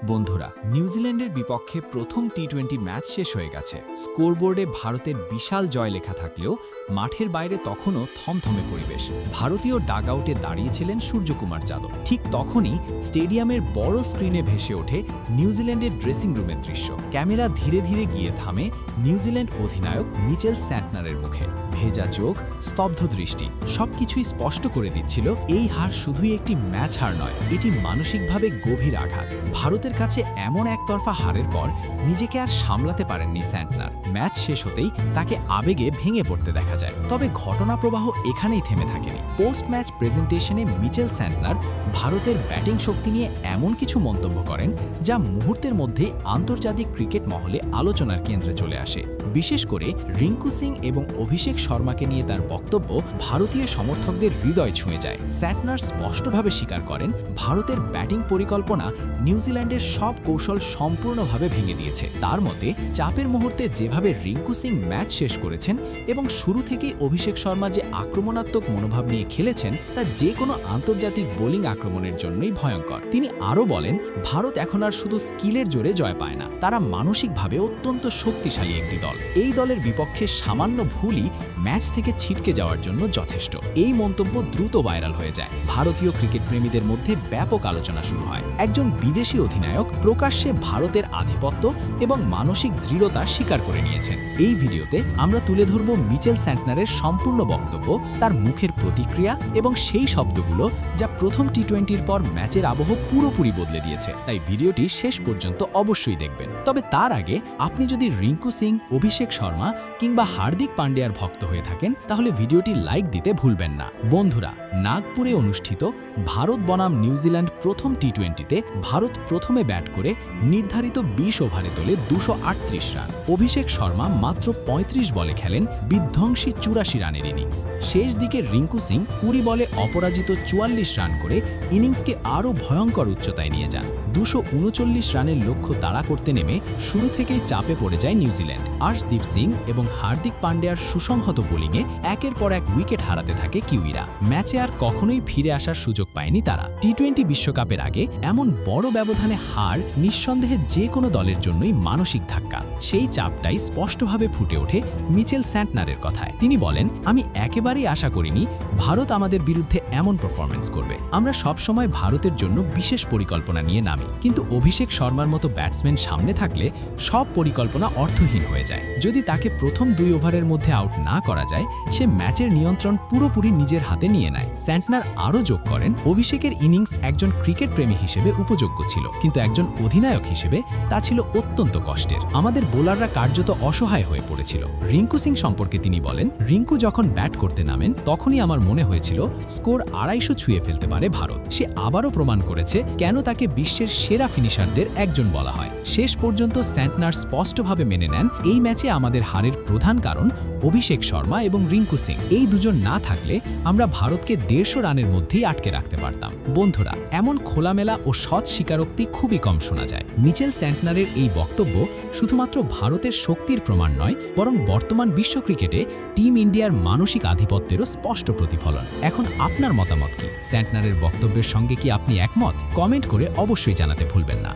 বন্ধুরা, নিউজিল্যান্ডের বিপক্ষে প্রথম টি-20 ম্যাচ শেষ হয়ে গেছে। স্কোরবোর্ডে ভারতের বিশাল জয় লেখা থাকলেও মাঠের বাইরে তখনও থমথমে পরিবেশ। ভারতীয় ডাগআউটে দাঁড়িয়েছিলেন সূর্যকুমার যাদব। ঠিক তখনই স্টেডিয়ামের বড় স্ক্রিনে ভেসে ওঠে নিউজিল্যান্ডের ড্রেসিং রুমের দৃশ্য। ক্যামেরা ধীরে ধীরে গিয়ে থামে নিউজিল্যান্ড অধিনায়ক মিচেল স্যান্টনারের মুখে। ভেজা চোখ, স্তব্ধ দৃষ্টি, সবকিছুই স্পষ্ট করে দিচ্ছিল এই হার শুধুই একটি ম্যাচ হার নয়, এটি মানসিকভাবে গভীর আঘাত। ভারতের কাছে এমন একতরফা হারের পর নিজেকে আর সামলাতে পারেননি স্যান্টনার। ম্যাচ শেষ হতেই তাকে আবেগে ভেঙে পড়তে দেখা যায়। তবে ঘটনা প্রবাহ এখানেই থেমে থাকেনি। পোস্ট ম্যাচ প্রেজেন্টেশনে মিচেল স্যান্টনার ভারতের ব্যাটিং শক্তি নিয়ে এমন কিছু মন্তব্য করেন যা মুহূর্তের মধ্যেই আন্তর্জাতিক ক্রিকেট মহলে আলোচনার কেন্দ্রে চলে আসে। বিশেষ করে রিঙ্কু সিং এবং অভিষেক শর্মাকে নিয়ে তার বক্তব্য ভারতীয় সমর্থকদের হৃদয় ছুঁয়ে যায়। স্যান্টনার স্পষ্টভাবে স্বীকার করেন, ভারতের ব্যাটিং পরিকল্পনা নিউজিল্যান্ডের সব কৌশল সম্পূর্ণভাবে ভেঙে দিয়েছে। তার মতে, চাপের মুহূর্তে যেভাবে রিঙ্কু সিং ম্যাচ শেষ করেছেন এবং শুরু থেকেই অভিষেক শর্মা যে আক্রমণাত্মক মনোভাব নিয়ে খেলেছেন তা যে কোনো আন্তর্জাতিক বোলিং আক্রমণের জন্যই ভয়ঙ্কর। তিনি আরও বলেন, ভারত এখন আর শুধু স্কিলের জোরে জয় পায় না, তারা মানসিকভাবে অত্যন্ত শক্তিশালী একটি দল। এই দলের বিপক্ষে সামান্য ভুলই ম্যাচ থেকে ছিটকে যাওয়ার জন্য যথেষ্ট। এই মন্তব্য দ্রুত ভাইরাল হয়ে যায়। ভারতীয় ক্রিকেট প্রেমীদের মধ্যে ব্যাপক আলোচনা শুরু হয়। একজন বিদেশি অধিনায়ক প্রকাশ্যে ভারতের আধিপত্য এবং মানসিক দৃঢ়তা স্বীকার করে নিয়েছেন। এই ভিডিওতে আমরা তুলে ধরব মিচেল স্যান্টনারের সম্পূর্ণ বক্তব্য, তার মুখের প্রতিক্রিয়া এবং সেই শব্দগুলো যা প্রথম টি-20-র পর ম্যাচের আবহ পুরোপুরি বদলে দিয়েছে। তাই ভিডিওটি শেষ পর্যন্ত অবশ্যই দেখবেন। তবে তার আগে আপনি যদি রিঙ্কু সিং, অভিষেক শর্মা কিংবা হার্দিক পান্ডিয়ার ভক্ত হয়ে থাকেন তাহলে ভিডিওটি লাইক দিতে ভুলবেন না। বন্ধুরা, নাগপুরে অনুষ্ঠিত ভারত বনাম নিউজিল্যান্ড প্রথম টি-20-তে ভারত প্রথমে ব্যাট করে নির্ধারিত 20 ওভারে তোলে 238 রান। অভিষেক শর্মা মাত্র 35 বলে খেলেন বিধ্বংসী 84 রানের ইনিংস। শেষ দিকে রিঙ্কু সিং 20 বলে অপরাজিত 44 রান করে ইনিংসকে আরও ভয়ঙ্কর উচ্চতায় নিয়ে যান। 239 রানের লক্ষ্য তাড়া করতে নেমে শুরু থেকেই চাপে পড়ে যায় নিউজিল্যান্ড। আর্শদীপ সিং এবং হার্দিক পান্ডিয়ার সুসংহত বোলিংয়ে একের পর এক উইকেট হারাতে থাকে কিউইরা। ম্যাচে আর কখনোই ফিরে আসার সুযোগ পায়নি তারা। টি-20 বিশ্বকাপের আগে এমন বড় ব্যবধানে হার নিঃসন্দেহে যে কোনো দলের জন্যই মানসিক ধাক্কা। সেই চাপটাই স্পষ্টভাবে ফুটে ওঠে মিচেল স্যান্টনারের কথায়। তিনি বলেন, আমি একেবারেই আশা করিনি ভারত আমাদের বিরুদ্ধে এমন পারফরম্যান্স করবে। আমরা সবসময় ভারতের জন্য বিশেষ পরিকল্পনা নিয়ে নামি, কিন্তু অভিষেক শর্মার মতো ব্যাটসম্যান সামনে থাকলে সব পরিকল্পনা অর্থহীন হয়ে যায়। যদি তাকে প্রথম 2 ওভারের মধ্যে আউট না করা যায়, সে ম্যাচের নিয়ন্ত্রণ পুরোপুরি নিজের হাতে নিয়ে নেয়। স্যান্টনার আরও যোগ করেন, অভিষেকের ইনিংস একজন ক্রিকেট প্রেমী হিসেবে উপযোগ্য ছিল, কিন্তু একজন অধিনায়ক হিসেবে তা ছিল অত্যন্ত কষ্টের। আমাদের বোলাররা কার্যত অসহায় হয়ে পড়েছিল। রিঙ্কু সিং সম্পর্কে তিনি বলেন, রিঙ্কু যখন ব্যাট করতে নামেন তখনই আমার মনে হয়েছিল স্কোর 250 ছুঁয়ে ফেলতে পারে ভারত। সে আবারও প্রমাণ করেছে কেন তাকে বিশ্বের সেরা ফিনিশারদের একজন বলা হয়। শেষ পর্যন্ত স্যান্টনার স্পষ্টভাবে মেনে নেন, এই ম্যাচে আমাদের হারের প্রধান কারণ অভিষেক শর্মা এবং রিঙ্কু সিং। এই দুজন না থাকলে আমরা ভারতকে 150 রানের মধ্যেই আটকে রাখতে পারতাম। বন্ধুরা, এমন খোলামেলা ও সৎ স্বীকারোক্তি খুবই কম শোনা যায়। মিচেল স্যান্টনারের এই বক্তব্য শুধুমাত্র ভারতের শক্তির প্রমাণ নয়, বরং বর্তমান বিশ্ব ক্রিকেটে টিম ইন্ডিয়ার মানসিক আধিপত্যেরও স্পষ্ট প্রতিফলন। এখন আপনার মতামত কি? স্যান্টনারের বক্তব্যের সঙ্গে কি আপনি একমত? কমেন্ট করে অবশ্যই জানাতে ভুলবেন না।